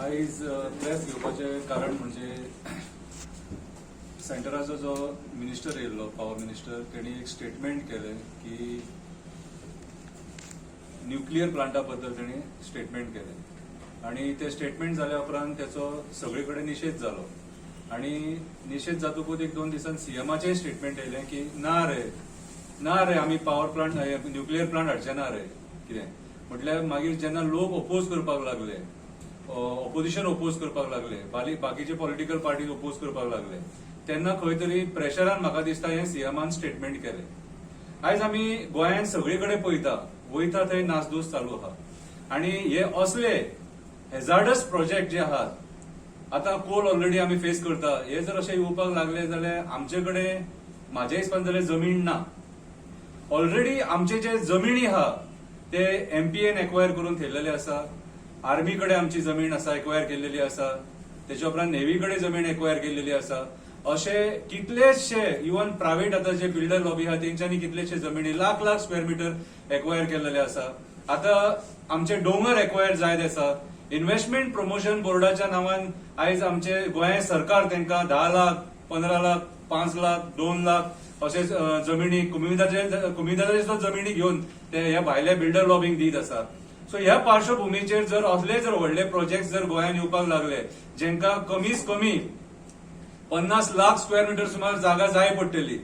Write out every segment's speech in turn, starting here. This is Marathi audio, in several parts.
आयज प्रेस घेवपाचें कारण म्हणजे सेंटराचो जो मिनिस्टर येयल्लो पॉवर मिनिस्टर तेणी एक स्टेटमेंट केलें की न्यूक्लियर प्लांटा बद्दल तेणी स्टेटमेंट केलें आनी ते स्टेटमेंट जाल्या उपरांत त्याचो सगळे कडेन निशेध जालो आनी निशेध जातकूच एक 2 दिसांनी सीएमाचें स्टेटमेंट येयलें की ना रे आमी पॉवर प्लांट न्यूक्लियर प्लांट हाडचे ना रे कितें म्हटल्यार मागीर जेन्ना लोक ओपोज करपाक लागले ऑपोजिशन ओपोज करपाक लागले बाकीचे पॉलिटिकल पार्टीज ओपोज करपाक लागले तेन्ना खंय तरी प्रेशरान म्हाका दिसता हें सीएमान स्टेटमेंट केलें. आयज आमी गोंयांत सगळे कडेन पळयता वयता थंय नासधूस चालू आहा आनी हे असले हेजार्डस प्रोजेक्ट जे आहात आतां कोल ऑलरेडी आमी फेस करता हे जर अशें येवपाक लागले जाल्यार आमचे कडेन म्हाज्या हिसपान जाल्यार जमीन ना. ऑलरेडी आमचे जे जमिनी आहा ते एमपीएन एक्वायर करून ठेयलेले आसा. आर्मी कडेन आमची जमीन आसा एक्वायर केल्लेली आसा. तेच्या उपरांत नेव्ही कडेन जमीन एक्वायर केल्लेली आसा. असे कितलेशे इवन प्रायव्हेट आता जे बिल्डर लॉबी आहा तेंच्यांनी कितलेशे जमिनी लाख स्क्वेअर मीटर एक्वायर केलेले आसा. आता आमचे डोंगर एक्वायर जायत आसा. इन्व्हेस्टमेंट प्रमोशन बोर्डाच्या नावान आयज आमचे गोंय सरकार तांकां 10 लाख 15 लाख 5 लाख 2 लाख अशे जमिनी कुमिदाचे जमिनी घेवन ते ह्या भायल्या बिल्डर लॉबींक दीत आसा. सो ह्या पार्श्वभूमीचेर जर असले जर व्हडले प्रोजेक्ट जर गोंयांत येवपाक लागले जेंका कमीच कमी 50 लाख स्क्वेअर मीटर सुमार जागा जाय पडटली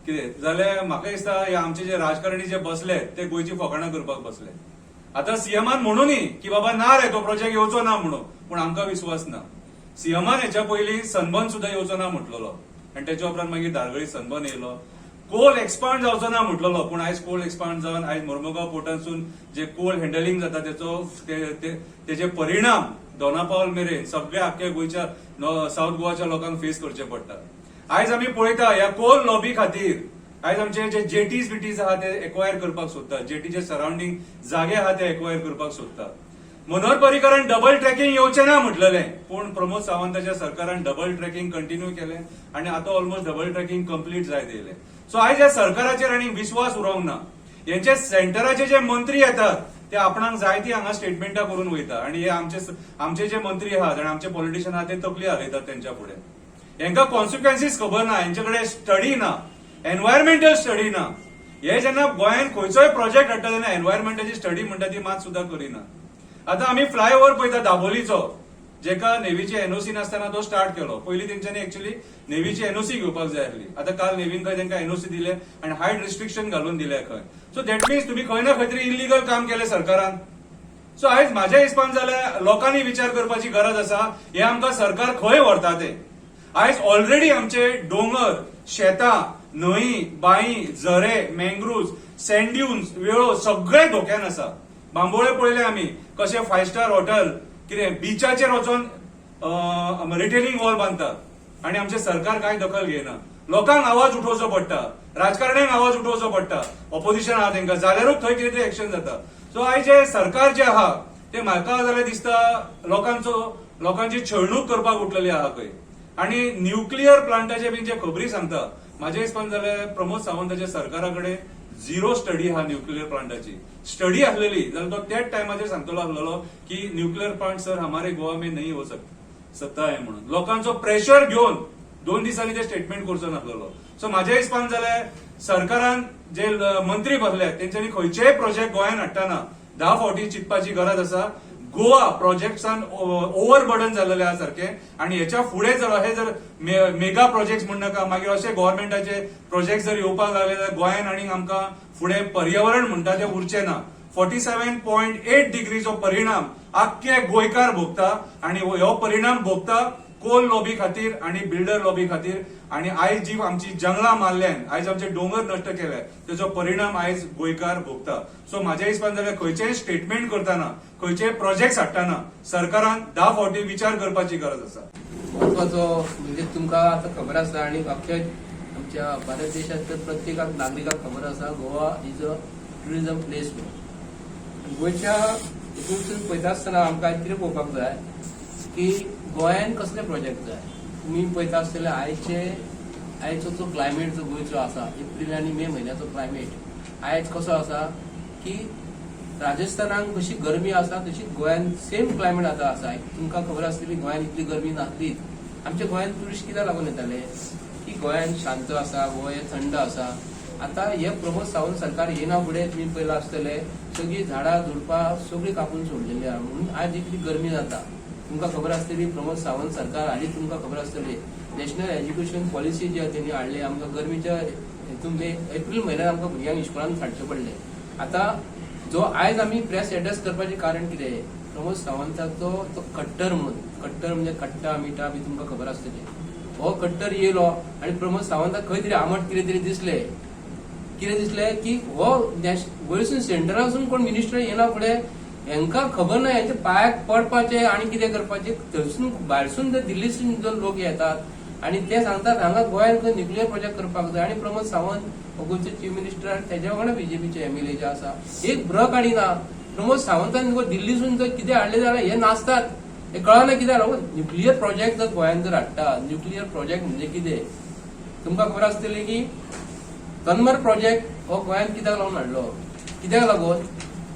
कितें जाल्यार म्हाका दिसता हे आमचे जे राजकारणी जे बसले ते गोंयची फकाणां करपाक बसले. आता सीएमान म्हणूनय की बाबा ना रे तो प्रोजेक्ट येवचो ना म्हणून पूण आमकां विश्वास ना. सीएमान हेच्या पयलीं सनबर्न सुद्धा येवचो ना म्हटलेलो आनी तेच्या उपरांत मागीर धारगळी सनबर्न येयलो. कोल एक्सपांड जावचो ना म्हटलेलो पूण आयज कोल एक्सपांड जावन आयज मोर्मुगांव पोर्टासून जे कोल हँडलिंग जाता तेचे परिणाम दोनापावल मेरेन सगळ्या आख्ख्या गोंयच्या साऊथ गोवाच्या लोकांक फेस करचे पडटा. आयज आमी पळयता ह्या कोल लॉबी खातीर आयज आमचे जे जेटीज बिटीज आहा ते एक्वायर करपाक सोदता. जेटीचे सराउंडिंग जागे आहा ते एक्वायर करपाक सोदता. मनोहर पर्रीकरान डबल ट्रॅकिंग येवचें ना म्हटलेलें पूण प्रमोद सावंताच्या सरकारान डबल ट्रॅकिंग कंटिन्यू केलें आनी आतां ऑलमोस्ट डबल ट्रॅकिंग कंप्लीट जायत येयलें. सो आयज ह्या सरकाराचेर आनी विश्वास उरोंक ना. हेंचे सेंटराचे जे मंत्री येतात ते आपणाक जाय ती हांगा स्टेटमेंटां करून वयता आनी हे आमचे जे मंत्री आहात आनी आमचे पॉलिटिशियन आहात ते तकली हालयतात तेंच्या फुडें. हेंकां कॉन्सिक्वेन्सीस खबर ना. हेंचे कडेन स्टडी ना. एनवायरमेंटल स्टडी ना. हे जेन्ना गोंयांत खंयचोय प्रोजेक्ट हाडटा तेन्ना एनवायरमेंटाची स्टडी म्हणटा ती मात सुद्धा करिना. आता आमी फ्लायओव्हर पळयता दाबोलीचो जेका नेव्हीची एनओसी नासतना तो स्टार्ट केलो. पयलीं तेंच्यांनी एक्चुअली नेव्हीची एनओसी घेवपाक जाय आसली. आता काल नेव्हीन खंय तेंकां एनओसी दिले आनी हायट रिस्ट्रिक्शन घालून दिले खंय. सो दॅट मिन्स तुम्ही खंय ना खंय तरी इलिगल काम केलें सरकारान. सो आयज म्हाज्या हिसपान जाल्यार लोकांनी विचार करपाची गरज आसा हे आमकां सरकार खंय व्हरता ते. आयज ऑलरेडी आमचे डोंगर शेतां न्हंय बांय झरे मँग्रुव्ज सँड ड्युन्स वेळो सगळे धोक्यान आसा. बांबोळे पळयले आमी कशे 5 स्टार हॉटेल कितें बिचाचेर वचून रिटेनिंग वॉल बांदतात आनी आमचे सरकार कांय दखल घेयना. लोकांक आवाज उठोवचो पडटा. राजकारण्यांक आवाज उठोवचो पडटा. ऑपोजिशन आहा तेंकां जाल्यारूच थंय कितें तरी एक्शन जाता. सो आयज जे सरकार जे आहा ते म्हाका जाल्यार दिसता लोकांची छळणूक करपाक उठलेली आहा खंय. आनी न्यूक्लियर प्लांटाचे बीन जे खबरी सांगता म्हाज्या हिसपान जाल्यार प्रमोद सावंताच्या सरकारा कडेन झिरो स्टडी आहा न्यूक्लियर प्लांटाची. स्टडी आसलेली जाल्यार तो त्याच टायमाचेर सांगतलो आसलेलो की न्यूक्लियर प्लांट सर हमारे गोवा में नहीं हो सकता है म्हणून. लोकांचो प्रेशर घेवन 2 दिसांनी ते स्टेटमेंट करचो नासलेलो. सो म्हाज्या हिसपान जाल्यार सरकारान जे मंत्री बसले तेंच्यांनी खंयचेय प्रोजेक्ट गोंयांत हाडटाना 10 फावटी चिंतपाची गरज आसा. गोवा प्रोजेक्ट्सान ओव्हरबर्डन जाल्लेले आहा सारखे आनी हेच्या फुडें जर मेगा प्रोजेक्ट म्हणनाका मागीर अशे गव्हर्नमेंटाचे प्रोजेक्ट जर येवपाक लागले जाल्यार गोंयांत आनीक आमकां फुडें पर्यावरण म्हणटा ते उरचें ना. 47.8 डिग्रीचो परिणाम आख्खे गोंयकार भोगता आनी हो परिणाम भोगता कोल लॉबी खातीर आनी बिल्डर लॉबी खातीर. आनी आयज जी आमची जंगलां मारल्यान आयज आमचे डोंगर नश्ट केले तेजो परिणाम आयज गोंयकार भोगता. सो म्हाज्या हिसपान जाल्यार खंयचेय स्टेटमेंट करतना खंयचेय प्रोजेक्ट हाडटाना सरकारान 10 फावटी विचार करपाची गरज आसा. महत्वाचो म्हणजे तुमकां आतां खबर आसा आनी अख्ख्या आमच्या भारत देशांत प्रत्येकाक नागरिकाक खबर आसा Goa is a tourism place म्हणून. गोंयच्या हितून पळयता आसतना आमकां कितें पळोवपाक जाय की गोंयांत कसले प्रोजेक्ट जाय. तुम्ही पळयता आसतले आयचो जो क्लायमेट जो गोंयचो आसा एप्रील आनी मे म्हयन्याचो क्लायमेट आयज कसो आसा की राजस्थानात कशी गरमी आसा तशी गोंयात सेम क्लायमेट आता आसा. तुमकां खबर आसतली गोंयात इतली गरमी नासलीच. आमच्या गोंयात टुरिस्ट कित्याक लागून येताले की गोंयात शांत आसा, गोंय थंड आसा. आता हे प्रमोद सावंत सरकार येना फुडें तुमी पयला आसतले सगळी झाडां झुडपां सगळी कापून सोडलेली आहा म्हणून आज इतली गरमी जाता. तुमकां खबर आसतली प्रमोद सावंत सरकार हालीं तुमकां खबर आसतली नॅशनल एज्युकेशन पॉलिसी जी तेणी हाडली आमकां गरमीच्या हेतून एप्रील म्हयन्यात आमकां भुरग्यांक इस्कॉलान धाडचें पडलें. आता जो आयज आमी प्रेस एड्रेस करपाचें कारण कितें प्रमोद सावंताचो तो कट्टर म्हणून कट्टर म्हणजे कट्टा मिठा बी तुमकां खबर आसतली. हो कट्टर येयलो आनी प्रमोद सावंताक खंय तरी आमट कितें तरी दिसलें की हो वयरसून सेंटरासून कोण मिनिस्टर येना फुडें हांकां खबर ना हेंच्या पांयाक पडपाचें आनी कितें करपाचें. थंयसून भायरसून ते दिल्लीसून जो लोक येतात आनी ते सांगतात हांगा गोंयांत खंय न्युक्लियर प्रोजेक्ट करपाक जाय आनी प्रमोद सावंत हो गोंयचे चीफ मिनिस्टर तेज्या वांगडा बीजेपीचे एमएलए जे आसा एक ब्र काडिना. प्रमोद सावंतान दिल्लीसून जर कितें हाडलें जाल्यार हे नाचतात. हे कळना कित्याक लागून न्युक्लियर प्रोजेक्ट जर गोंयांत जर हाडटा न्युक्लियर प्रोजेक्ट म्हणजे कितें तुमकां खबर आसतली की तन्मर प्रोजेक्ट हो गोंयांत कित्याक लागून हाडलो कित्याक लागून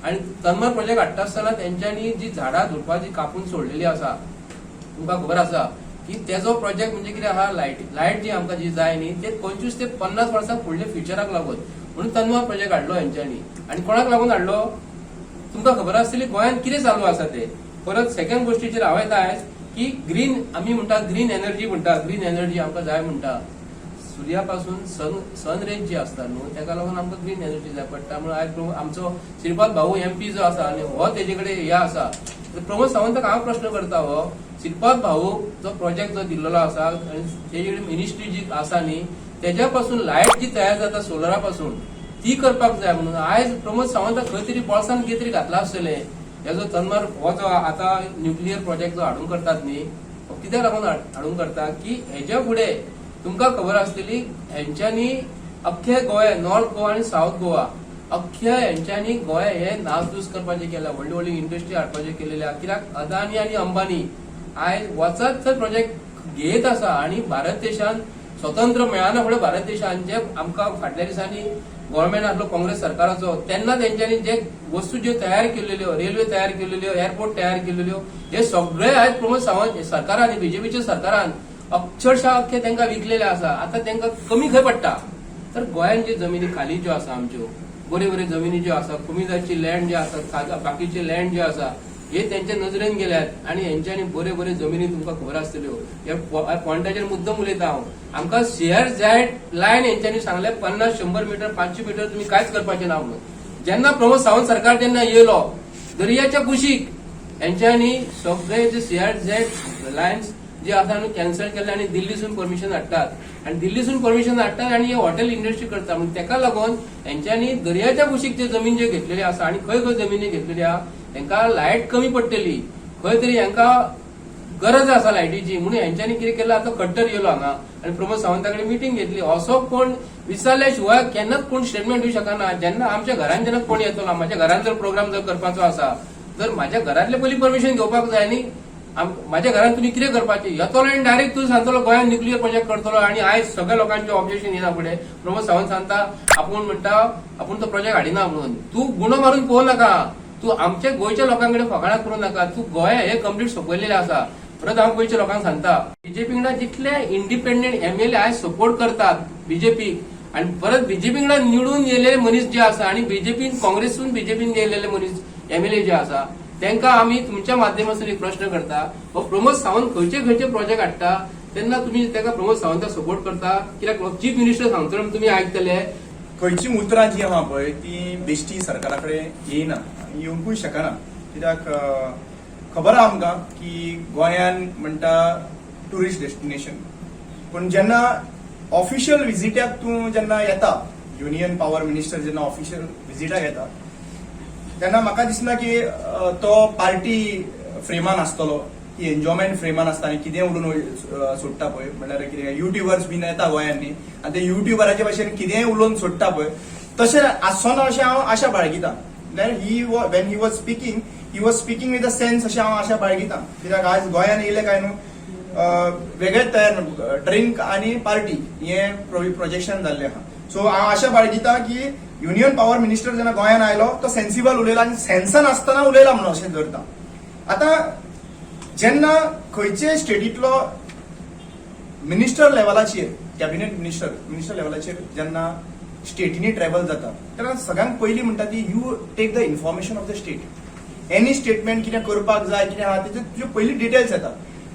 आनी तन्मर प्रोजेक्ट हाडटा आसतना तेंच्यांनी जी झाडां झुडपां जी कापून सोडलेली आसा तुमकां खबर आसा की तेजो प्रोजेक्ट म्हणजे कितें आहा लायट जी आमकां जी जाय न्ही ते 25 ते 50 वर्सां फुडल्या फ्युचराक लागून म्हणून तन्मर प्रोजेक्ट हाडलो हेंच्यांनी. आनी कोणाक लागून हाडलो तुमकां खबर आसतली गोंयांत कितें चालू आसा ते. परत सेकंड गोष्टीचेर हांव येता आयज की ग्रीन आमी म्हणटा ग्रीन एनर्जी म्हणटा ग्रीन एनर्जी आमकां जाय म्हणटा. सुर्या पासून सन रेज जी असता न्हू तेका लागून आमकां ग्रीन एनर्जी जाय पडटा म्हणून आयज आमचो श्रीपाद भाऊ एमपी जो आसा आनी हो तेजे कडेन हे आसा. प्रमोद सावंताक हांव प्रश्न करता हो श्रीपाद भाऊ जो प्रोजेक्ट जो दिल्लेलो आसा आनी तेजे कडेन मिनिस्ट्री जी आसा न्ही तेज्या पासून लायट जी तयार जाता सोलरा पासून ती करपाक जाय म्हणून आयज प्रमोद सावंताक खंय तरी बोळसान कितें तरी घातला आसतलें. हेजो तन्मर हो जो आतां न्युक्लियर प्रोजेक्ट जो हाडून करतात न्ही हो कित्याक लागून हाडून करता की हेज्या फुडें तुमकां खबर आसतली हेंच्यांनी अख्खे गोंय नॉर्थ गोवा आनी साऊथ गोवा अख्ख्या हेंच्यांनी गोंय हे नासधूस करपाचें केल्या व्हडली व्हडली इंडस्ट्री हाडपाचें केलेल्या. कित्याक अदानी आनी अंबानी आयज वचत थंय प्रोजेक्ट घेत आसा आनी भारत देशान स्वतंत्र मेळना फुडें भारत देशान जे आमकां फाटल्या दिसांनी गव्हर्मेंट आसलो काँग्रेस सरकाराचो तेन्ना तेंच्यांनी जे वस्तू ज्यो तयार केल्ल्यो रेल्वे तयार केल्ल्यो एअरपोर्ट तयार केल्ल्यो हे सगळे आयज प्रमोद सावंत सरकारान बीजेपीच्या सरकारान अक्षरशः अख्खे तांकां विकलेले आसा. आता तांकां कमी खंय पडटा तर गोंयान जे जमिनी खाली ज्यो आसा आमच्यो बऱ्यो बऱ्यो जमिनी ज्यो आसा कुमीदाची लँड जे आसा बाकीचे लँड जे आसा हे तेंच्या नजरेन गेल्यात आनी हेंच्यांनी बऱ्यो बऱ्यो जमिनी तुमकां खबर आसतल्यो. ह्या पॉयंटाचेर मुद्दम उलयता हांव. आमकां शेअर जायट लायन हेंच्यांनी सांगले 50-100 मीटर 500 मीटर तुमी कांयच करपाचें ना म्हणून. जेन्ना प्रमोद सावंत सरकार जेन्ना येयलो दर्याच्या कुशीक हेंच्यांनी सगळे जे शेअर जायट लायन्स जे आसा न्हू कॅन्सल केले आनी दिल्लीसून परमिशन हाडटात आनी दिल्लीसून परमिशन हाडटात आनी हे हॉटेल इंडस्ट्री करता म्हणून तेका लागून हेंच्यांनी दर्याच्या कुशीक जे जमीन जे घेतलेली आसा आनी खंय खंय जमिनी घेतलेली आहा तांकां लायट कमी पडटली खंय तरी हांकां गरज आसा लायटीची म्हणून हेंच्यांनी कितें केलें आतां कट्टर येयलो हांगा आनी प्रमोद सावंता कडेन मिटींग घेतली. असो कोण विचारल्या शिवाय केन्नाच कोण स्टेटमेंट दिवंक शकना. जेन्ना आमच्या घरान जेन्ना कोण येतलो म्हाज्या घरान जर प्रोग्राम जर करपाचो आसा तर म्हाज्या घरांतले पयलीं परमिशन घेवपाक जाय न्ही. माझ्या घरात तुम्ही कितें करपाचें येतलो आनी डायरेक्ट तूं सांगतलो गोंयांत न्युक्लियर प्रोजेक्ट करतलो आनी आयज सगळ्या लोकांचें ऑब्जेक्शन येना फुडें प्रमोद सावंत सांगता आपूण म्हणटा आपूण तो प्रोजेक्ट हाडिना म्हणून. तूं गुणो मारून पळोवं नाका. तूं आमच्या गोंयच्या लोकां कडेन फकाणां करूं नाका. तूं गोंय हे कंप्लीट सोंपयलेलें आसा. परत हांव गोंयच्या लोकांक सांगता बीजेपी कडल्यान जितले इंडिपेंडंट एमएलए आयज सपोर्ट करतात बीजेपीक आनी परत बीजेपी कडल्यान निवडून येयलेले मनीस जे आसा आनी बीजेपीन काँग्रेसून बीजेपीन येयलेले मनीस एमएलए जे आसा तांकां आमी तुमच्या माध्यमांतून एक प्रश्न करता हो प्रमोद सावंत खंयचे खंयचे प्रोजेक्ट हाडटा तेन्ना तुमी ताका प्रमोद सावंताक सपोर्ट करता कित्याक चीफ मिनिस्टर सांगतलो तुमी आयकतले खंयची उतरां जी आहा पळय ती बेश्टी सरकारा कडेन येयना येवंकूय शकना. कित्याक खबर आहा आमकां की गोंयान म्हणटा टुरिस्ट डेस्टिनेशन पूण जेन्ना ऑफिशियल विजिटाक तूं जेन्ना येता युनियन पॉवर मिनिस्टर जेन्ना ऑफिशियल विजिटाक येता तेन्ना म्हाका दिसना की तो पार्टी फ्रेमान आसतलो की एन्जॉयमेंट फ्रेमान आसता आनी कितें उलोवन सोडटा पळय म्हणल्यार कितें युट्यूबर्स बीन येता गोंयांनी आनी ते युट्यूबराचे भाशेन कितेंय उलोवन सोडटा पळय तशें आसचो अशें हांव आशा बाळगितां. When he was speaking with a sense अशें हांव आशा बाळगितां. कित्याक आज गोंयान येयले काय न्हू वेगळेच तयार ड्रिंक आनी पार्टी हें प्रोजेक्शन जाल्लें आहा. सो हांव आशा बाळगितां की युनियन पॉवर मिनिस्टर जेन्ना गोंयान आयलो तो सेन्सिबल उलयला आनी सेन्सान आसतना उलयला म्हणून अशें धरता. आतां जेन्ना खंयचे स्टेटींतलो मिनिस्टर लेवलाचेर कॅबिनेट मिनिस्टर लेवलाचेर जेन्ना स्टेटींनी ट्रॅव्हल जाता तेन्ना सगळ्यांत पयलीं म्हणटा ती you take the information of the state. Any statement कितें करपाक जाय कितें आहा तेजे तुजे पयली डिटेल्स येता.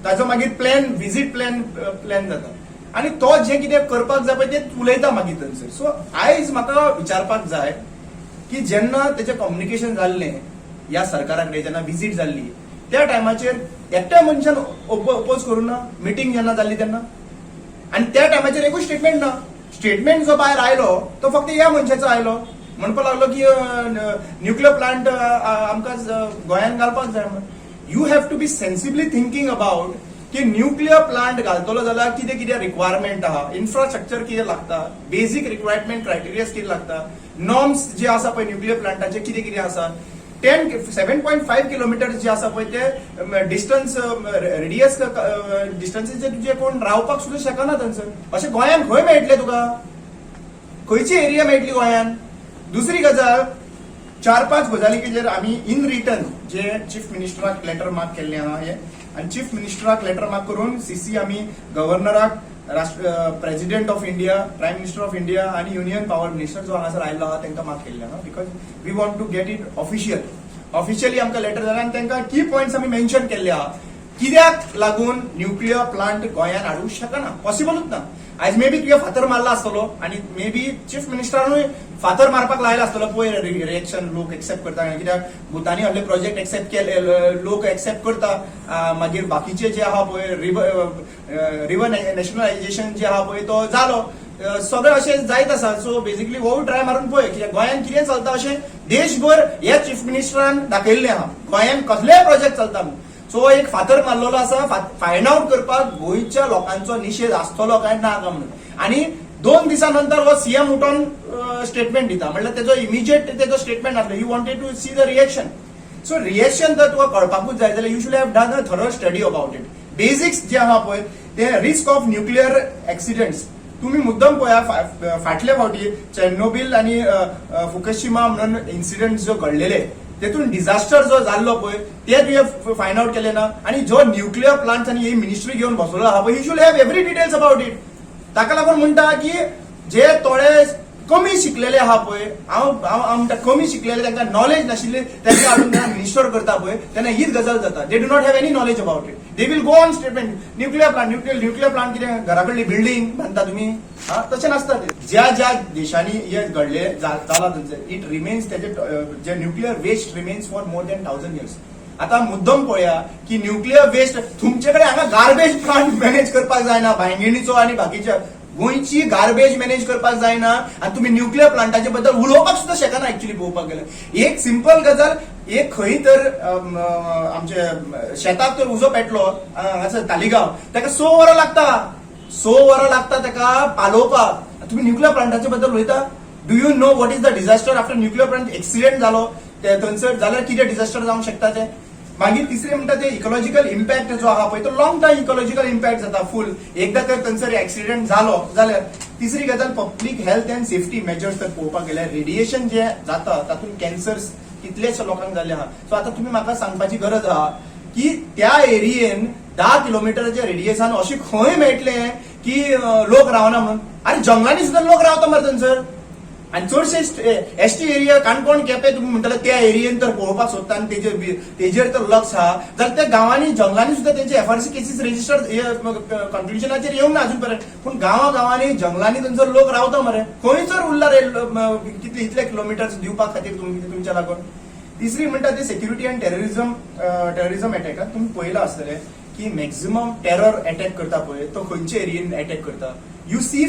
ताचो मागीर विजीट प्लॅन जाता आनी तो जें कितें करपाक जाय पळय तें उलयता मागीर थंयसर. सो आयज म्हाका विचारपाक जाय की जेन्ना तेजें कम्युनिकेशन जाल्लें ह्या सरकारा कडेन जेन्ना विजीट जाल्ली त्या टायमाचेर एकट्या मनशान ओपोज करूं ना मिटींग जेन्ना जाल्ली तेन्ना. आनी त्या टायमाचेर एकूच स्टेटमेंट ना. स्टेटमेंट जो भायर आयलो तो फक्त ह्या मनशाचो आयलो. म्हणपाक लागलो की न्युक्लियर प्लांट आमकां गोंयान घालपाक जाय म्हणून. You have to be sensibly thinking about की न्युक्लियर प्लांट घालतलो जाल्यार कितें कितें रिक्वायरमेंट आहा, इन्फ्रास्ट्रक्चर कितें लागता, बेसिक रिक्वायरमेंट क्रायटेरिया कितें लागता, नॉर्म्स जे आसा पळय न्युक्लियर प्लांटाचे कितें कितें आसा, 7.5 किलोमिटर जे आसा पळय ते डिस्टन्स रेडियस डिस्टन्सीचे तुजे कोण रावपाक सुद्दां शकना थंयसर. अशें गोंयान खंय मेळटलें तुका? खंयची एरिया मेळटली गोंयान? दुसरी गजाल 4-5 गजालींचेर आमी इन रिटर्न जे चीफ मिनिस्टराक लेटर मार्क केल्लें आहा हे आनी चीफ मिनिस्टराक लेटर मार्क करून सीसी आमी गव्हर्नराक, president of India, prime minister of India आनी युनियन पॉवर मिनिस्टर जो हांगासर आयल्लो आहा तांकां मार्क केल्लें आहा. Because we want to get it officially आमकां लेटर जालें आनी तांकां की पॉयंट्स आमी मेन्शन केल्ले आहा कित्याक लागून न्युक्लियर प्लांट गोंयान हाडूंक शकना, पॉसिबलूच ना. आयज मे बी तुवें फातर मारला आसतलो आनी मे बी चीफ मिनिस्टरानूय फातर मारपाक लायला आसतलो. पळय रिएक्शन लोक एक्सेप्ट करता कित्याक भुतानी व्हडले प्रोजेक्ट एक्सेप्ट केले लोक एक्सेप्ट करता. मागीर बाकीचे जे आहा पळय रिव्हर नॅशनलायझेशन जे आहा पळय तो जालो. सगळें अशें जायत आसा. सो बेसिकली हो ट्राय मारून पळय कित्याक गोंयान कितें चलता अशें देशभर ह्या चीफ मिनिस्टरान दाखयल्लें आहा गोंयान कसलेय प्रोजेक्ट चलता म्हणून. सो एक फातर मारलेलो आसा फायंड आउट करपाक गोंयच्या लोकांचो निशेध आसतलो काय ना काय म्हणून. आनी 2 दिसां नंतर हो सीएम उठोन स्टेटमेंट दिता म्हणल्यार तेजो इमिजिएट तेजो स्टेटमेंट आसलो. You wanted to see the reaction. So reaction जर तुका कळपाकूच जाय जाल्यार you should have done a thorough study about it. Basics जे आहा पळय ते रिस्क ऑफ न्युक्लियर एक्सिडेंट्स तुम्ही मुद्दम पळया. फाटल्या फावटी चेर्नोबिल आनी फुकुशिमा म्हणून इन्सिडेंट जो घडलेले तेतून डिझास्टर जो जाल्लो पळय ते तुवें फायंड आउट केलें ना. आनी जो न्युक्लियर प्लांट्स आनी ही मिनिस्ट्री घेवन बसलेलो आहा पळय you should have every details about it. ताका लागून म्हणटा की जे थोडे कमी शिकलेले आहा पळय हांव म्हणटा कमी शिकलेले तांकां नॉलेज नाशिल्ले तांकां हाडून मिनिस्टर करता पळय तेन्ना हीच गजाल जाता. They do not have any knowledge about it. They will go on statement nuclear plant कितें घरा कडली बिल्डींग बांदता तुमी तशें नासता ते. ज्या ज्या देशांनी हे घडले जाला थंयसर इट रिमेन्स तेजे जे nuclear waste remains for more than 1000 years. आता मुद्दम पळया की न्युक्लियर वेस्ट तुमचे कडेन हांगा गार्बेज प्लांट मॅनेज करपाक जायना. भायंगिणीचो आनी बाकीच्या गोंयची गार्बेज मॅनेज करपाक जायना आनी तुमी न्युक्लियर प्लांटाचे बद्दल उलोवपाक सुद्दां शकना. एक्चुअली पळोवपाक गेल्यार एक सिंपल गजाल एक खंय तर आमचे शेताक तर उजो पेटलो हांगासर तालिगांव ताका 6 वरां लागता ताका पालोवपाक. तुम्ही न्युक्लियर प्लांटाचे बद्दल उलयता. Do you know what is the disaster after nuclear plant accident जालो थंयसर जाल्यार कितें डिझास्टर जावंक शकता ते. मागीर तिसरे म्हणटा ते इकॉलॉजिकल इम्पॅक्ट जो आहा पळय तो लॉंग टायम इकॉलॉजिकल इम्पॅक्ट जाता फूल. एकदा तर थंयसर एक्सिडेंट जालो जाल्यार. तिसरी गजाल public health and safety measures तर पळोवपाक गेल्यार रेडिएशन जे जाता तातूंत कॅन्सर्स कितलेशे लोकांक जाल्ले आहा. सो आतां तुमी म्हाका सांगपाची गरज आहा की त्या एरियेन 10 किलोमिटराच्या रेडियसान अशें खंय मेळटले की लोक रावना म्हणून. आनी जंगलांनी सुद्दां लोक रावता मरे थंयसर. आनी चडशे एसटी एरिया काणकोण केपें तुमी म्हणटाले त्या एरियेन तर पळोवपाक सोदता आनी तेजेर तर लक्ष आहा जाल्यार त्या गांवांनी जंगलांनी सुद्दां तेंचे एफआरसी केसीस रेजिस्टर कन्क्लुजनाचेर येवंक ना अजून पर्यंत. पूण गांवांनी जंगलांनी थंयसर लोक रावता मरे. खंयसर उरला रे कितले इतले किलोमिटर्स दिवपाक खातीर तुमच्या लागून. तिसरी म्हणटा ते सेक्युरिटी अँड टेररिझम अटॅकाक तुमी पळयला आसतले की मॅक्झिमम टेरर अटॅक करता पळय तो खंयचे एरियेन अटॅक करता. You see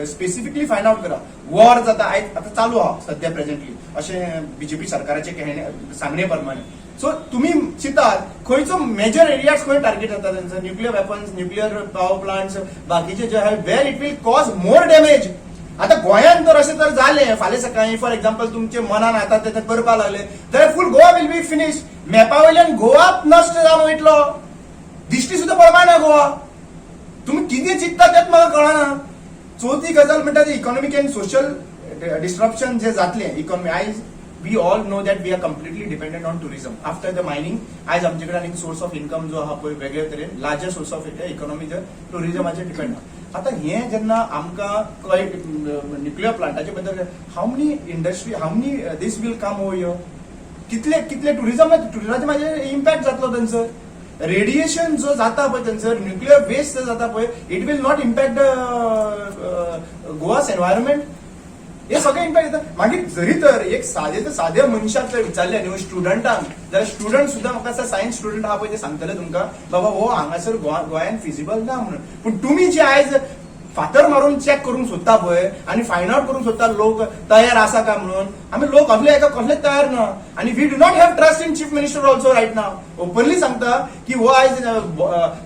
specifically find out करा. वॉर जाता आतां चालू आहा सध्या प्रेझेंटली अशें बीजेपी सरकाराचे सांगणे प्रमाणे. सो तुम्ही चिंतात खंयचो मेजर एरियाज खंय टार्गेट जाता तेंचो nuclear weapons nuclear power plants बाकीचे जे आहा where it will cause more damage. आतां गोंयान तर अशें तर जालें फाल्यां सकाळी फॉर एक्झाम्पल तुमचे मनान आता ते करपाक लागले जाल्यार फूल गोवा वील बी फिनिश. मॅपा वयल्यान गोवाच नश्ट जावन वयतलो. दिश्टी सुद्दां पडपाक ना गोवा. तुम्ही कितें चिंतता तेच म्हाका कळना. चवथी गजाल म्हणटा ती इकॉनॉमिक अँड सोशल डिस्ट्रप्शन जे जातले इकॉनॉमी आयज we all know that we are completely dependent on tourism after the mining आयज आमचे कडेन आनीक सोर्स ऑफ इन्कम जो आहा पळय वेगळे तरेन लार्जर सोर्स ऑफ इकॉनॉमी जर टुरिझमाचेर डिपेंड आहा. आता हे जेन्ना आमकां न्युक्लियर प्लांटाचे बद्दल how many industry how many these will come over here कितले कितले टुरिझमाचेर इम्पॅक्ट जातलो थंयसर. रेडिएशन जो जाता पळय थंयसर न्युक्लियर वेस्ट जो जाता पळय it will not impact Goa's environment. हे सगळे इम्पॅक्ट येता. मागीर जरी तर एक सादे मनशाक जर विचारले न्हू स्टुडंटांक जाल्यार स्टुडंट सुद्दां म्हाका आसा सायन्स स्टुडंट आहा पळय ते सांगतले तुमकां बाबा हो हांगासर गोंयांत फिजिबल ना म्हणून. पूण तुमी जे आयज फातर मारून चॅक करूंक सोदता पळय आनी फायंड आउट करूंक सोदता लोक तयार आसा काय म्हणून आमी लोक कसलेच तयार ना. आनी we do not have trust in chief minister also right now. Openly सांगता की हो आयज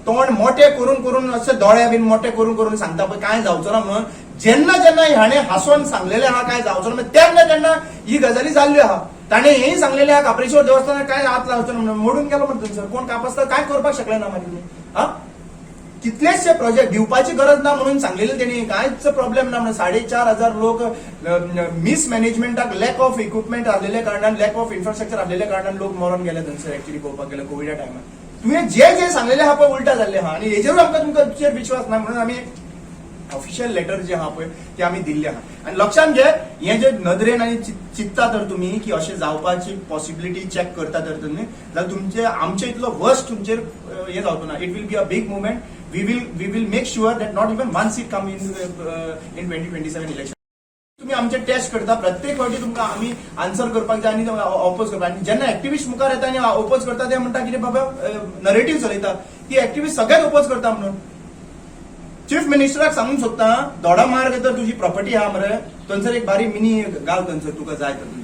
तोंड मोठे करून करून असे दोळे बीन मोठे करून करून सांगता पळय काय जावचो ना म्हणून. जेन्ना जेन्ना हाणें हांसोवन सांगलेलें आहा काय जावचो ना तेन्ना तेन्ना ही गजाली जाल्ल्यो आहा. ताणें हेंय सांगलेलें आहा काप्रेश्वर देवस्थानात काय हात लावचो ना म्हणून मोडून गेलो म्हणून थंयसर कोण कापासता काय करपाक शकले ना मागीर. हा कितलेशे प्रोजेक्ट दिवपाची गरज ना म्हणून सांगलेले त्यांनी कांयच प्रॉब्लेम ना म्हणून 4,500 लोक मिसमॅनेजमेंटाक लॅक ऑफ इक्विपमेंट आसलेल्या कारणान लॅक ऑफ इन्फ्रास्ट्रक्चर आसलेल्या कारणान लोक मरून गेले थंयसर एक्चुअली पळोवपाक गेले कोविडा टायमार. तुवें जे सांगलेले आहा पळय उलटा जाल्ले आहा आनी हेजेरूय आमकां तुमकां विश्वास ना म्हणून आमी ऑफिशियल लेटर जे आहा पळय ते आमी दिल्ले आहा. आनी लक्षात घे हे जे नदरेन आनी चिंतता तर तुमी की अशें जावपाची पॉसिबिलिटी चॅक करता तर तुमी जाल्यार तुमचे आमचे इतलो वर्स्ट तुमचेर हे जावचो ना. It will be a big movement. We will make sure that not even one seat come in 2027 election. तुम्ही आमचे टेस्ट करता प्रत्येक फावटी तुमकां आमी आन्सर करपाक जाय आनी ऑपोज करपाक. आनी जेन्ना एक्टिविस्ट मुखार येता आनी ऑपोज करता ते म्हणटा कितें बाबा नरेटिव्ह चलयता की एक्टिविस्ट सगळ्यात ऑपोज करता म्हणून. चीफ मिनिस्टराक सांगूंक सोदता दोडा मार्ग तर तुजी प्रॉपर्टी आहा मरे थंयसर एक बारी मिनी गाव थंयसर तुका जाय तर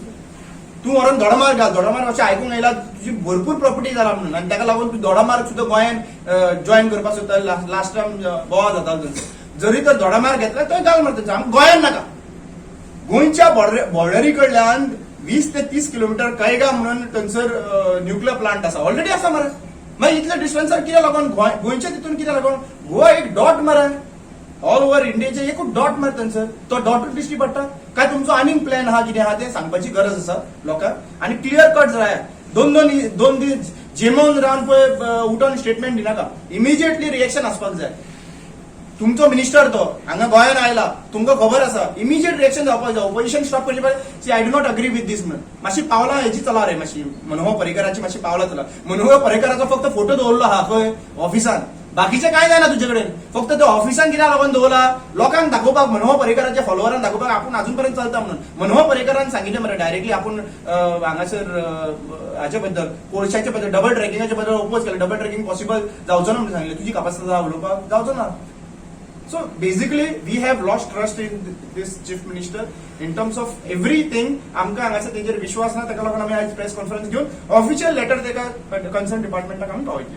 तूं व्हरून दोडामार्ग घाल. दोडामार्ग अशें आयकूंक येयला तुजी भरपूर प्रॉपर्टी जाला म्हणून आनी ताका लागून तूं दोडामार्ग सुद्दां गोंयांत जॉयन करपाक सोदता. लास्ट टायम बोवाळ जाता थंयसर जरी तर दोडामार्ग घेतला थंय घाल मरे थंयसर आमकां गोंयांत नाका. गोंयच्या बॉर्डरी कडल्यान 20 ते 30 किलोमीटर कैगा म्हणून थंयसर न्युक्लियर प्लांट आसा ऑलरेडी आसा मरे. मागीर इतल्या डिस्टन्सार कित्याक लागून गोंयच्या तितून कित्याक लागून गोवा एक डॉट मरे ऑल ओव्हर इंडियाचे एकूच डॉट मरे थंयसर तो डॉटूच दिश्टी पडटा. काय तुमचो आनीक प्लॅन आहा कितें आहा तें सांगपाची गरज आसा लोकांक आनी क्लियर कट जाय. दोन दीस जेमोन रावन पळय उठोन स्टेटमेंट दिनाका. इमिजिएटली रिएक्शन आसपाक जाय. तुमचो मिनिस्टर तो हांगा गोंयांत आयला तुमकां खबर आसा इमिजिएट रिएक्शन जावपाक जाय. ऑपोजिशन स्टॉप करचे पळय see I do not agree with this म्हणून मातशी पावलां हेची चला रे मातशी मनोहर पर्रीकराची मातशी पावलां चला. मनोहर पर्रीकराचो फक्त फोटो दवरलो आहा खंय ऑफिसान बाकीचे काय जायना तुजे कडेन. फक्त ते ऑफिसान कित्याक लागून दवरला लोकांक दाखोवपाक मनोहर पर्रीकराच्या फॉलोवरांक दाखोवपाक आपूण अजून पर्यंत चलता म्हणून. मनोहर पर्रीकरान सांगितलें मरे डायरेक्टली आपूण हांगासर हाचे बद्दल कोळशाचे बद्दल डबल ट्रॅकिंगाच्या बद्दल ओपोज केलें. डबल ट्रॅकिंग पॉसिबल जावचो ना म्हणून सांगितलें. तुजी कॅपॅसिटी उलोवपाक जावचो ना. So basically we have lost trust in this chief minister in terms of everything. आमकां हांगासर तेजेर विश्वास ना ताका लागून आमी आयज प्रेस कॉन्फरन्स घेवन ऑफिशियल लेटर ताका कन्सर्न डिपार्टमेंटाक आमी पावयतले.